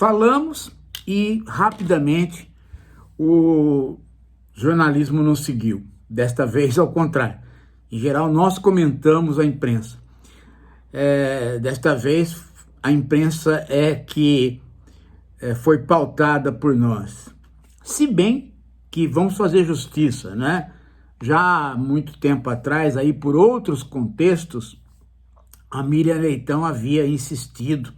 falamos e rapidamente o jornalismo não seguiu. Desta vez, ao contrário. Em geral, nós comentamos a imprensa. Desta vez, a imprensa é que foi pautada por nós. Se bem que vamos fazer justiça, né? Já há muito tempo atrás, aí por outros contextos, a Miriam Leitão havia insistido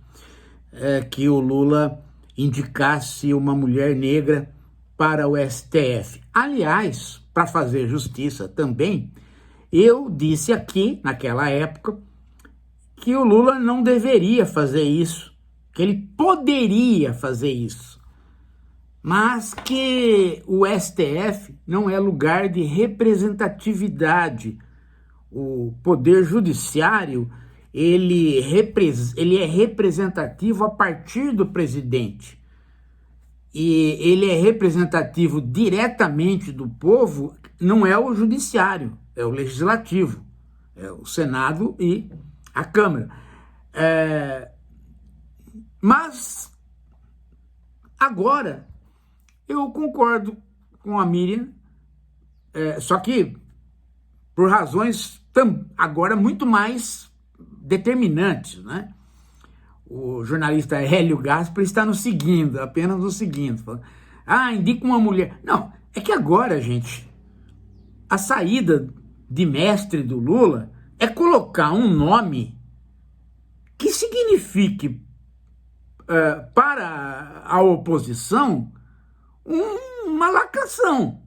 que o Lula indicasse uma mulher negra para o STF. Aliás, para fazer justiça também, eu disse aqui, naquela época, que o Lula não deveria fazer isso, que ele poderia fazer isso, mas que o STF não é lugar de representatividade. O Poder Judiciário, ele é representativo a partir do presidente. E ele é representativo diretamente do povo, não é o Judiciário, é o Legislativo, é o Senado e a Câmara. Mas, agora, eu concordo com a Miriam, só que por razões agora muito mais determinantes, né? O jornalista Hélio Gaspar está nos seguindo, apenas nos seguindo. Falando, indica uma mulher. Não, é que agora, gente, a saída de mestre do Lula é colocar um nome que signifique para a oposição uma lacração.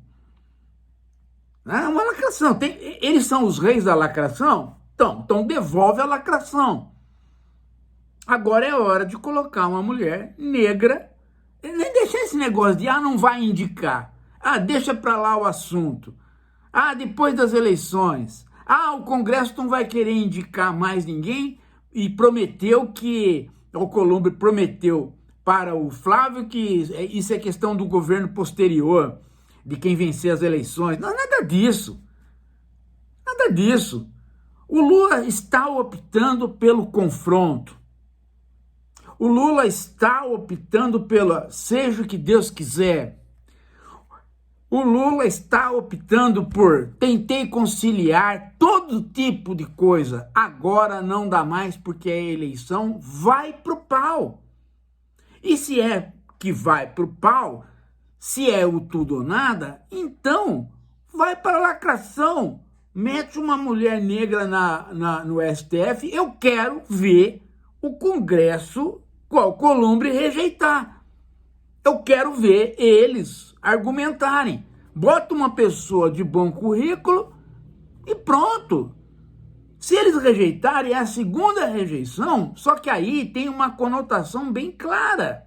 Uma lacração. Eles são os reis da lacração? Então devolve a lacração. Agora é hora de colocar uma mulher negra, nem deixar esse negócio de, não vai indicar, deixa para lá o assunto, depois das eleições, o Congresso não vai querer indicar mais ninguém, e prometeu que, o Columbre prometeu para o Flávio que isso é questão do governo posterior, de quem vencer as eleições. Não, nada disso, nada disso. O Lula está optando pelo confronto. O Lula está optando pela seja o que Deus quiser. O Lula está optando por tentei conciliar todo tipo de coisa. Agora não dá mais porque a eleição vai pro pau. E se é que vai pro pau, se é o tudo ou nada, então vai para a lacração. Mete uma mulher negra no STF. Eu quero ver o Congresso qual Columbre rejeitar. Eu quero ver eles argumentarem. Bota uma pessoa de bom currículo e pronto. Se eles rejeitarem, é a segunda rejeição, só que aí tem uma conotação bem clara,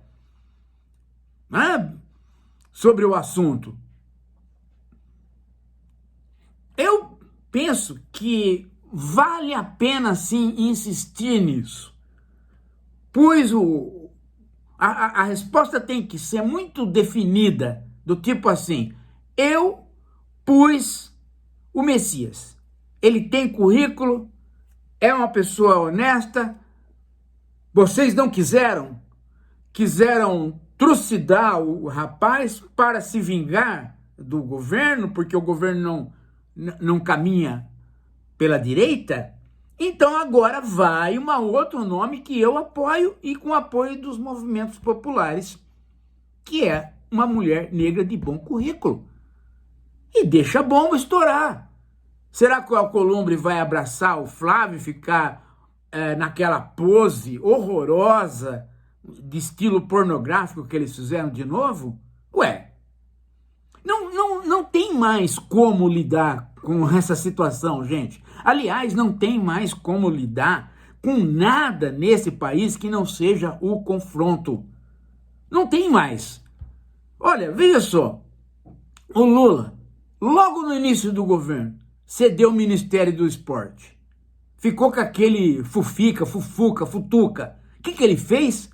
né, sobre o assunto. Eu penso que vale a pena, sim, insistir nisso. Pois a resposta tem que ser muito definida, do tipo assim, eu pus o Messias, ele tem currículo, é uma pessoa honesta, vocês não quiseram trucidar o rapaz para se vingar do governo, porque o governo não caminha pela direita. Então agora vai um outro nome que eu apoio e com apoio dos movimentos populares, que é uma mulher negra de bom currículo. E deixa a bomba estourar. Será que o Alcolumbre vai abraçar o Flávio e ficar naquela pose horrorosa de estilo pornográfico que eles fizeram de novo? Não tem mais como lidar com essa situação, gente. Aliás, não tem mais como lidar com nada nesse país que não seja o confronto. Não tem mais. Olha, veja só. O Lula, logo no início do governo, cedeu o Ministério do Esporte. Ficou com aquele futuca. O que ele fez?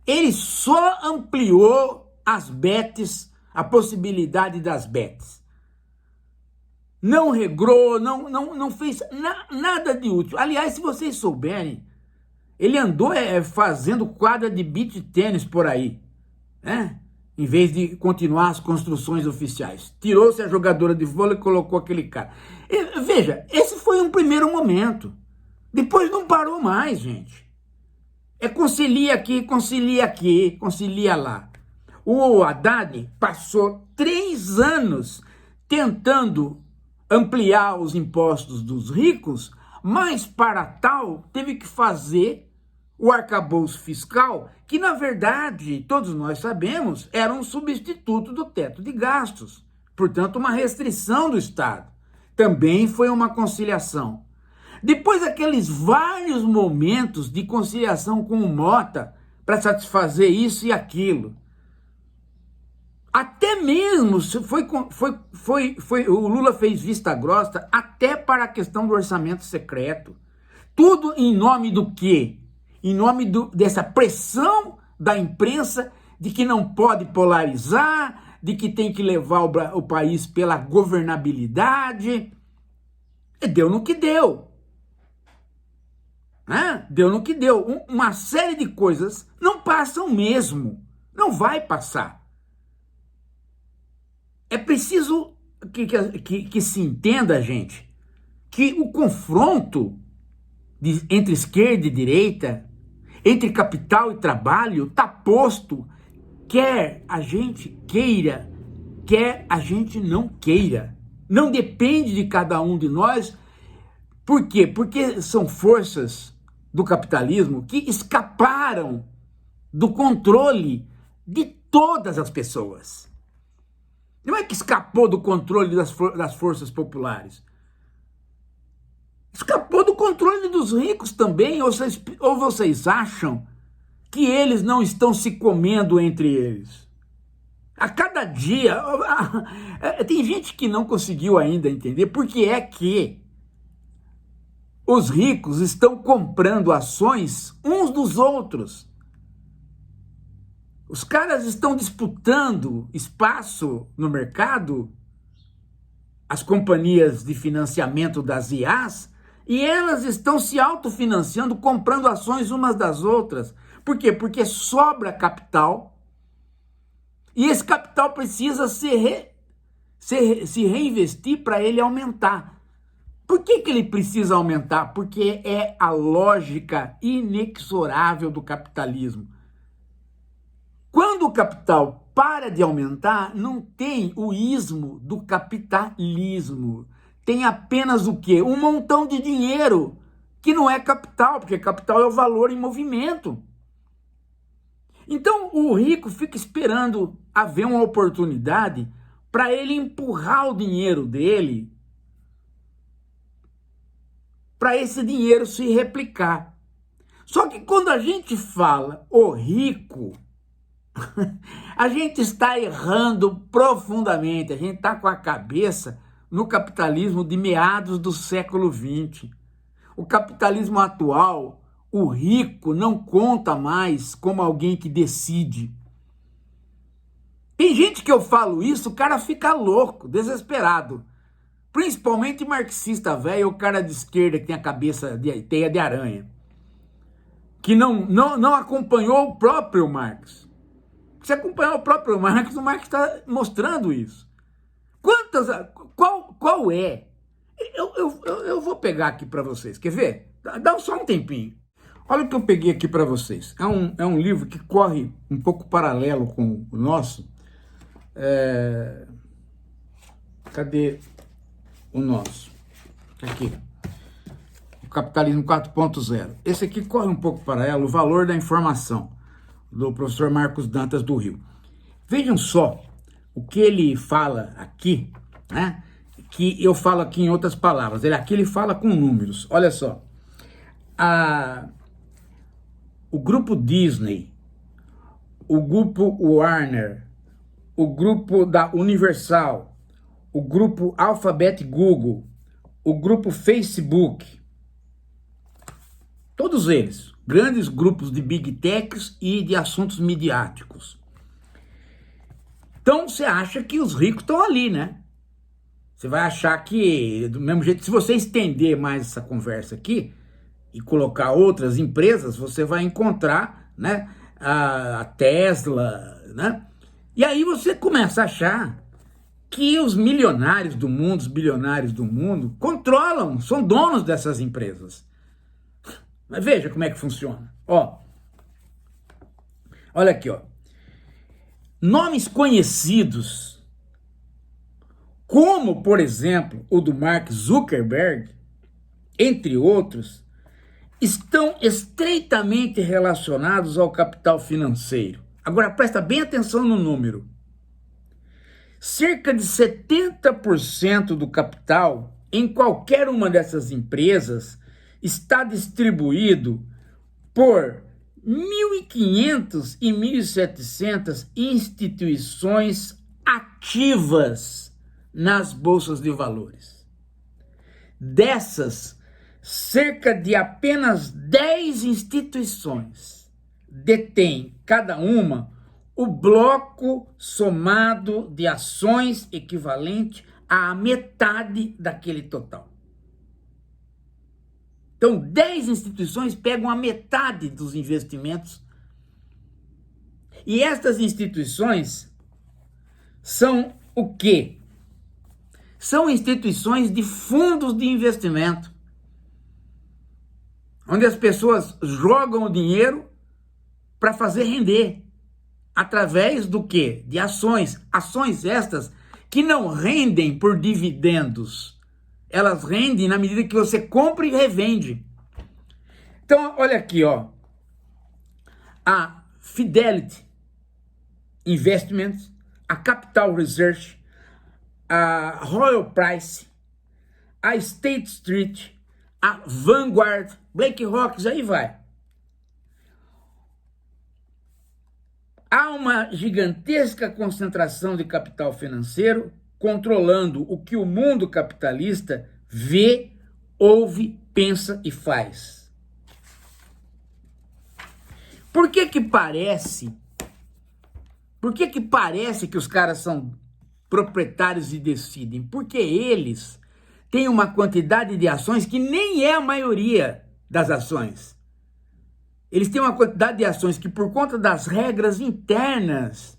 Ele só ampliou as bets, a possibilidade das bets. Não regrou, não fez nada de útil. Aliás, se vocês souberem, Ele andou fazendo quadra de beach tênis por aí, né? Em vez de continuar as construções oficiais. Tirou-se a jogadora de vôlei e colocou aquele cara. Veja, esse foi um primeiro momento. Depois não parou mais, gente. É concilia aqui, concilia lá. O Haddad passou 3 anos tentando ampliar os impostos dos ricos, mas para tal teve que fazer o arcabouço fiscal, que na verdade, todos nós sabemos, era um substituto do teto de gastos, portanto uma restrição do Estado. Também foi uma conciliação. Depois daqueles vários momentos de conciliação com o Mota para satisfazer isso e aquilo, até mesmo o Lula fez vista grossa até para a questão do orçamento secreto. Tudo em nome do quê? Em nome dessa pressão da imprensa de que não pode polarizar, de que tem que levar o país pela governabilidade. E deu no que deu. Deu no que deu. Uma série de coisas não passam mesmo. Não vai passar. É preciso que se entenda, gente, que o confronto entre esquerda e direita, entre capital e trabalho, está posto, quer a gente queira, quer a gente não queira. Não depende de cada um de nós. Por quê? Porque são forças do capitalismo que escaparam do controle de todas as pessoas. Não é que escapou do controle das forças populares. Escapou do controle dos ricos também. Ou vocês acham que eles não estão se comendo entre eles? A cada dia, tem gente que não conseguiu ainda entender por que é que os ricos estão comprando ações uns dos outros. Os caras estão disputando espaço no mercado, as companhias de financiamento das IAs, e elas estão se autofinanciando, comprando ações umas das outras. Por quê? Porque sobra capital, e esse capital precisa se reinvestir para ele aumentar. Por que ele precisa aumentar? Porque é a lógica inexorável do capitalismo. Quando o capital para de aumentar, não tem o ismo do capitalismo. Tem apenas o quê? Um montão de dinheiro, que não é capital, porque capital é o valor em movimento. Então o rico fica esperando haver uma oportunidade para ele empurrar o dinheiro dele, para esse dinheiro se replicar. Só que quando a gente fala o rico, a gente está errando profundamente. A gente está com a cabeça no capitalismo de meados do século XX. O capitalismo atual, o rico não conta mais como alguém que decide. Tem gente que eu falo isso, o cara fica louco, desesperado. Principalmente marxista velho, o cara de esquerda que tem a cabeça de teia de aranha. Que não acompanhou o próprio Marx. Se acompanhar o próprio Marx, o Marx está mostrando isso. Qual é? Eu vou pegar aqui para vocês, quer ver? Dá só um tempinho. Olha o que eu peguei aqui para vocês. É um livro que corre um pouco paralelo com o nosso. Cadê o nosso? Aqui. O Capitalismo 4.0. Esse aqui corre um pouco paralelo, o valor da informação, do professor Marcos Dantas do Rio. Vejam só o que ele fala aqui, né? Que eu falo aqui em outras palavras. Aqui ele fala com números. Olha só. O grupo Disney, o grupo Warner, o grupo da Universal, o grupo Alphabet Google, o grupo Facebook, todos eles, grandes grupos de big techs e de assuntos midiáticos. Então você acha que os ricos estão ali, né? Você vai achar que, do mesmo jeito, se você estender mais essa conversa aqui, e colocar outras empresas, você vai encontrar, né, a Tesla, né? E aí você começa a achar que os milionários do mundo, os bilionários do mundo, controlam, são donos dessas empresas. Mas veja como é que funciona. Ó, olha aqui, ó. Nomes conhecidos, como, por exemplo, o do Mark Zuckerberg, entre outros, estão estreitamente relacionados ao capital financeiro. Agora, presta bem atenção no número. Cerca de 70% do capital em qualquer uma dessas empresas está distribuído por 1.500 e 1.700 instituições ativas nas bolsas de valores. Dessas, cerca de apenas 10 instituições detêm, cada uma, o bloco somado de ações equivalente à metade daquele total. Então, 10 instituições pegam a metade dos investimentos. E estas instituições são o quê? São instituições de fundos de investimento, onde as pessoas jogam o dinheiro para fazer render, através do quê? De ações. Ações estas que não rendem por dividendos, elas rendem na medida que você compra e revende. Então, olha aqui, ó. A Fidelity Investments, a Capital Research, a Royal Price, a State Street, a Vanguard, BlackRock, aí vai. Há uma gigantesca concentração de capital financeiro controlando o que o mundo capitalista vê, ouve, pensa e faz. Por que que parece que os caras são proprietários e decidem? Porque eles têm uma quantidade de ações que nem é a maioria das ações. Eles têm uma quantidade de ações que, por conta das regras internas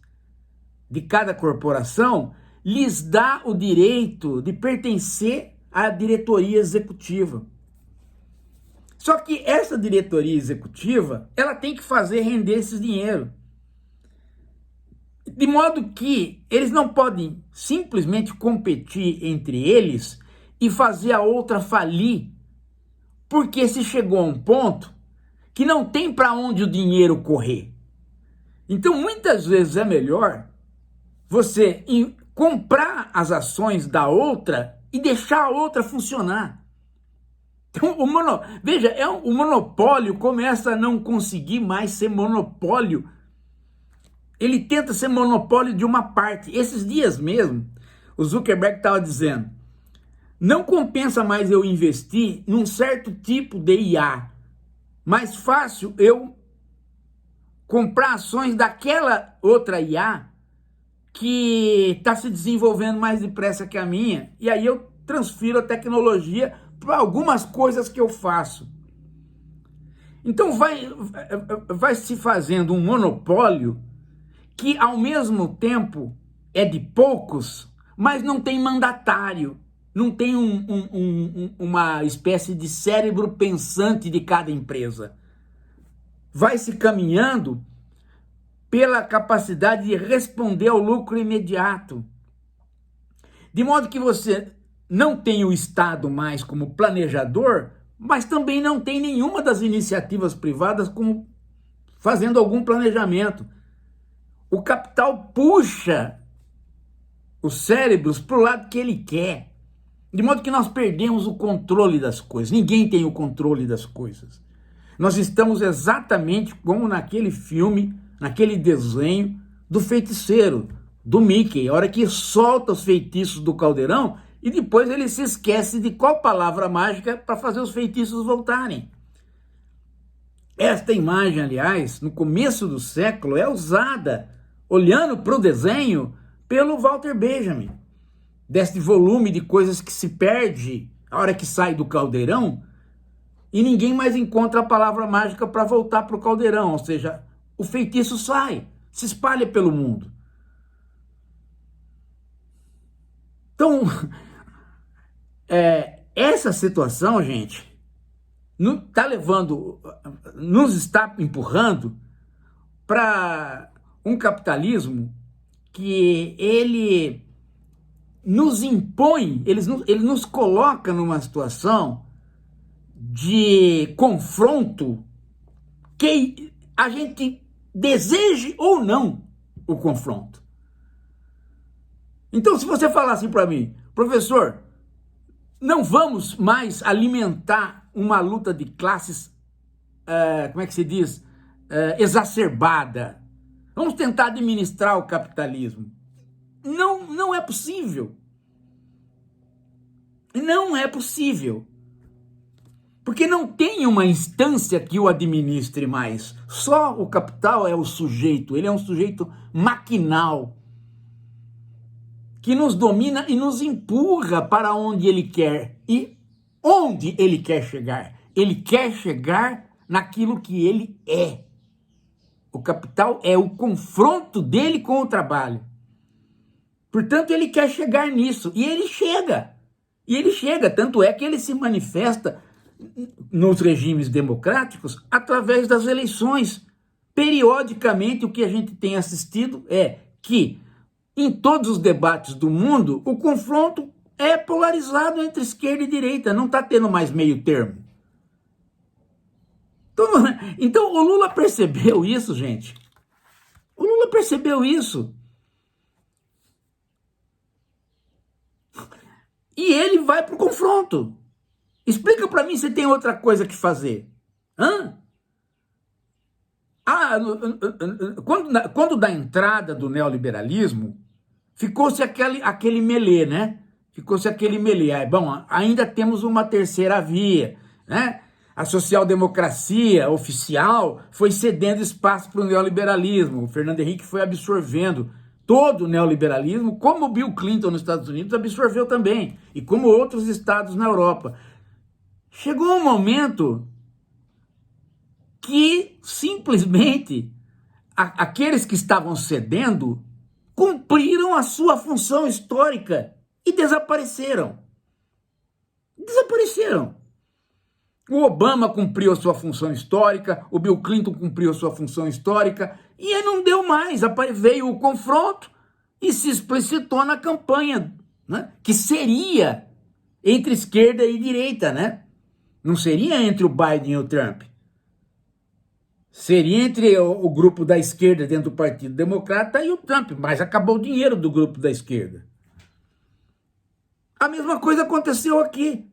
de cada corporação, lhes dá o direito de pertencer à diretoria executiva. Só que essa diretoria executiva, ela tem que fazer render esse dinheiro. De modo que eles não podem simplesmente competir entre eles e fazer a outra falir, porque se chegou a um ponto que não tem para onde o dinheiro correr. Então, muitas vezes é melhor você comprar as ações da outra e deixar a outra funcionar. Então, veja, o monopólio começa a não conseguir mais ser monopólio. Ele tenta ser monopólio de uma parte. Esses dias mesmo, o Zuckerberg estava dizendo, não compensa mais eu investir num certo tipo de IA. Mais fácil eu comprar ações daquela outra IA que está se desenvolvendo mais depressa que a minha, e aí eu transfiro a tecnologia para algumas coisas que eu faço. Então vai se fazendo um monopólio que ao mesmo tempo é de poucos, mas não tem mandatário, não tem uma espécie de cérebro pensante de cada empresa. Vai se caminhando pela capacidade de responder ao lucro imediato. De modo que você não tem o Estado mais como planejador, mas também não tem nenhuma das iniciativas privadas como fazendo algum planejamento. O capital puxa os cérebros para o lado que ele quer. De modo que nós perdemos o controle das coisas. Ninguém tem o controle das coisas. Nós estamos exatamente como naquele filme, naquele desenho do feiticeiro, do Mickey. A hora que solta os feitiços do caldeirão e depois ele se esquece de qual palavra mágica para fazer os feitiços voltarem. Esta imagem, aliás, no começo do século, é usada, olhando para o desenho, pelo Walter Benjamin. Deste volume de coisas que se perde a hora que sai do caldeirão, e ninguém mais encontra a palavra mágica para voltar para o caldeirão, ou seja, o feitiço sai, se espalha pelo mundo. Então, essa situação, gente, nos está empurrando para um capitalismo que ele nos impõe, ele nos coloca numa situação de confronto que a gente deseje ou não o confronto. Então, se você falar assim para mim, professor, não vamos mais alimentar uma luta de classes, como é que se diz, exacerbada. Vamos tentar administrar o capitalismo. Não é possível. Não é possível. Porque não tem uma instância que o administre mais. Só o capital é o sujeito, ele é um sujeito maquinal, que nos domina e nos empurra para onde ele quer. E onde ele quer chegar? Ele quer chegar naquilo que ele é. O capital é o confronto dele com o trabalho. Portanto, ele quer chegar nisso. E ele chega. E ele chega. Tanto é que ele se manifesta nos regimes democráticos através das eleições. Periodicamente, o que a gente tem assistido é que em todos os debates do mundo, o confronto é polarizado entre esquerda e direita, não está tendo mais meio termo. Então, o Lula percebeu isso, gente. O Lula percebeu isso. E ele vai para o confronto. Explica para mim se tem outra coisa que fazer. Quando da entrada do neoliberalismo, ficou-se aquele melê, né? Ficou-se aquele melê. Bom, ainda temos uma terceira via, né? A social-democracia oficial foi cedendo espaço para o neoliberalismo. O Fernando Henrique foi absorvendo todo o neoliberalismo, como o Bill Clinton nos Estados Unidos absorveu também, e como outros estados na Europa. Chegou um momento que simplesmente aqueles que estavam cedendo cumpriram a sua função histórica e desapareceram. Desapareceram. O Obama cumpriu a sua função histórica, o Bill Clinton cumpriu a sua função histórica, e aí não deu mais. Veio o confronto e se explicitou na campanha, né? Que seria entre esquerda e direita, né? Não seria entre o Biden e o Trump. Seria entre o grupo da esquerda dentro do Partido Democrata e o Trump, mas acabou o dinheiro do grupo da esquerda. A mesma coisa aconteceu aqui.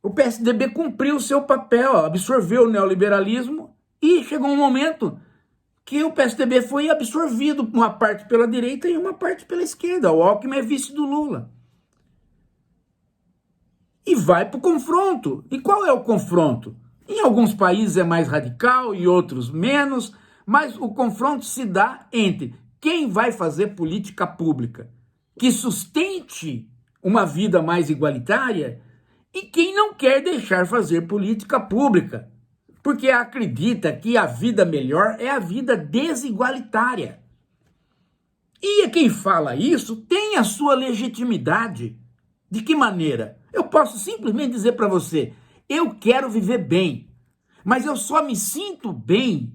O PSDB cumpriu o seu papel, absorveu o neoliberalismo e chegou um momento que o PSDB foi absorvido, uma parte pela direita e uma parte pela esquerda. O Alckmin é vice do Lula. E vai para o confronto. E qual é o confronto? Em alguns países é mais radical, em outros menos, mas o confronto se dá entre quem vai fazer política pública que sustente uma vida mais igualitária e quem não quer deixar fazer política pública, porque acredita que a vida melhor é a vida desigualitária. E quem fala isso tem a sua legitimidade. De que maneira? Eu posso simplesmente dizer para você, eu quero viver bem, mas eu só me sinto bem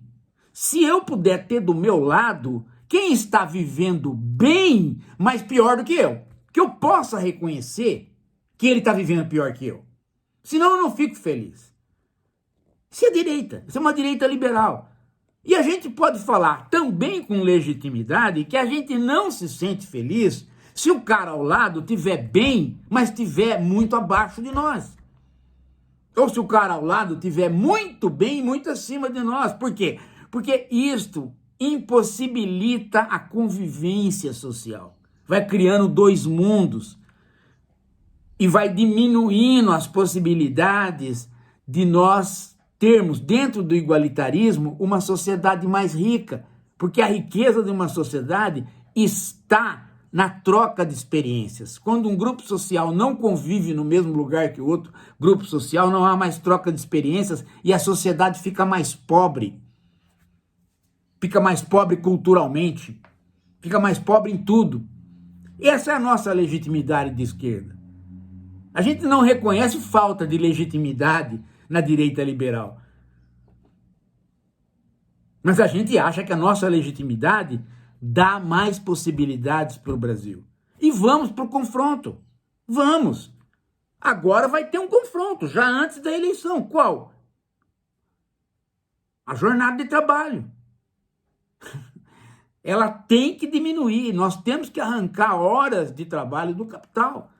se eu puder ter do meu lado quem está vivendo bem, mas pior do que eu. Que eu possa reconhecer que ele está vivendo pior que eu. Senão eu não fico feliz. Isso é direita, isso é uma direita liberal. E a gente pode falar também com legitimidade que a gente não se sente feliz se o cara ao lado estiver bem, mas estiver muito abaixo de nós. Ou se o cara ao lado estiver muito bem, muito acima de nós. Por quê? Porque isto impossibilita a convivência social. Vai criando dois mundos e vai diminuindo as possibilidades de nós termos, dentro do igualitarismo, uma sociedade mais rica. Porque a riqueza de uma sociedade está na troca de experiências. Quando um grupo social não convive no mesmo lugar que o outro grupo social, não há mais troca de experiências e a sociedade fica mais pobre. Fica mais pobre culturalmente, fica mais pobre em tudo. Essa é a nossa legitimidade de esquerda. A gente não reconhece falta de legitimidade na direita liberal. Mas a gente acha que a nossa legitimidade dá mais possibilidades para o Brasil. E vamos para o confronto. Vamos. Agora vai ter um confronto, já antes da eleição. Qual? A jornada de trabalho. Ela tem que diminuir. Nós temos que arrancar horas de trabalho do capital.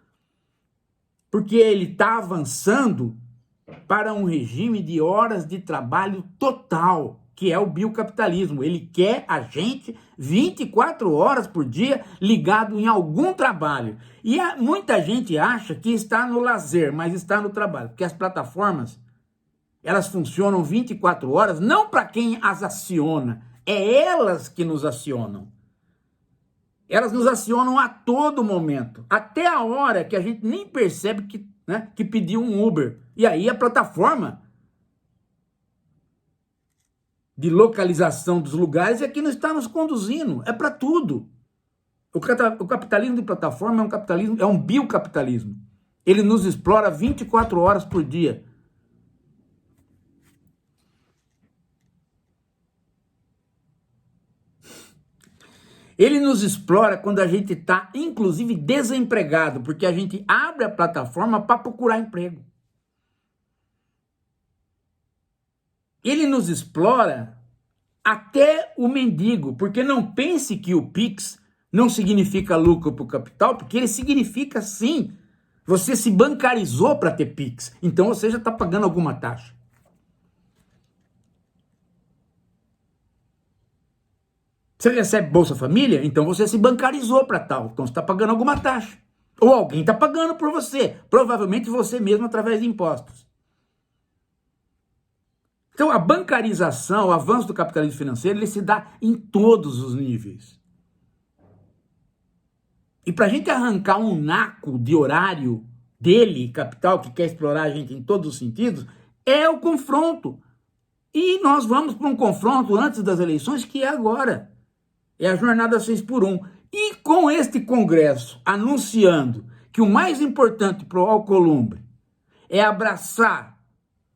Porque ele está avançando para um regime de horas de trabalho total, que é o biocapitalismo. Ele quer a gente 24 horas por dia ligado em algum trabalho. E muita gente acha que está no lazer, mas está no trabalho. Porque as plataformas, elas funcionam 24 horas, não para quem as aciona, é elas que nos acionam. Elas nos acionam a todo momento, até a hora que a gente nem percebe que pediu um Uber. E aí a plataforma de localização dos lugares é que não está nos conduzindo, é para tudo. O capitalismo de plataforma é um capitalismo, é um biocapitalismo. Ele nos explora 24 horas por dia. Ele nos explora quando a gente está, inclusive, desempregado, porque a gente abre a plataforma para procurar emprego. Ele nos explora até o mendigo, porque não pense que o Pix não significa lucro para o capital, porque ele significa sim. Você se bancarizou para ter Pix, então você já está pagando alguma taxa. Você recebe Bolsa Família, então você se bancarizou para tal, então você está pagando alguma taxa. Ou alguém está pagando por você, provavelmente você mesmo através de impostos. Então a bancarização, o avanço do capitalismo financeiro, ele se dá em todos os níveis. E para a gente arrancar um naco de horário dele, capital, que quer explorar a gente em todos os sentidos, é o confronto. E nós vamos para um confronto antes das eleições, que é agora. É a jornada 6x1. E com este Congresso anunciando que o mais importante para o Alcolumbre é abraçar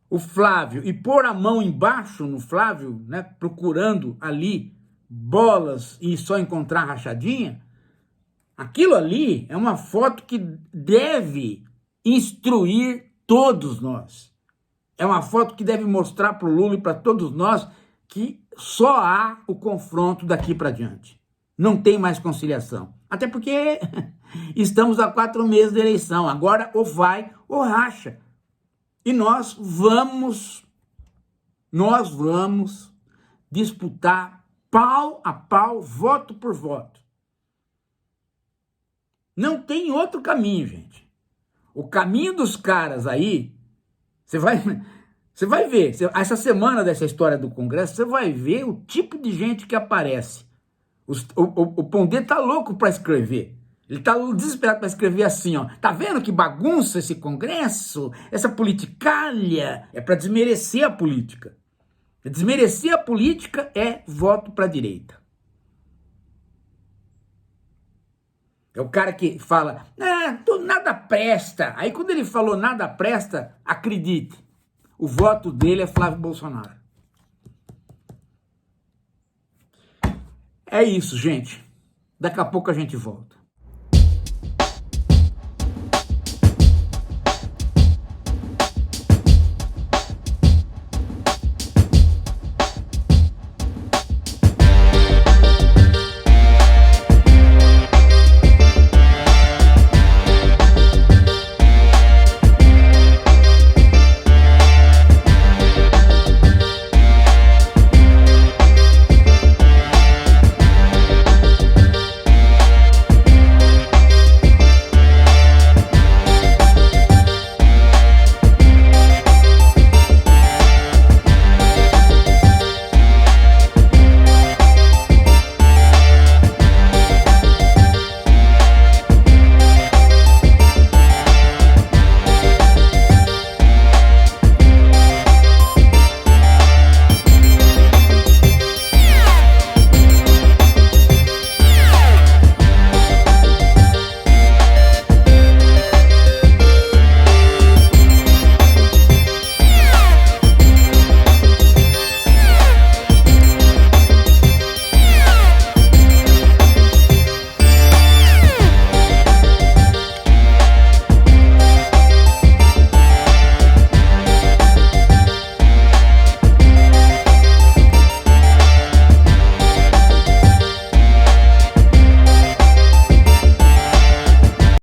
o Flávio e pôr a mão embaixo no Flávio, procurando ali bolas e só encontrar rachadinha, aquilo ali é uma foto que deve instruir todos nós. É uma foto que deve mostrar para o Lula e para todos nós que só há o confronto daqui para diante. Não tem mais conciliação. Até porque estamos a 4 meses da eleição. Agora ou vai ou racha. E nós vamos disputar pau a pau, voto por voto. Não tem outro caminho, gente. O caminho dos caras aí, você vai ver, essa semana dessa história do Congresso, você vai ver o tipo de gente que aparece. O Pondé tá louco para escrever. Ele tá desesperado para escrever assim, ó. Tá vendo que bagunça esse Congresso? Essa politicalha é para desmerecer a política. Desmerecer a política é voto para a direita. É o cara que fala, nada presta. Aí quando ele falou nada presta, acredite. O voto dele é Flávio Bolsonaro. É isso, gente. Daqui a pouco a gente volta.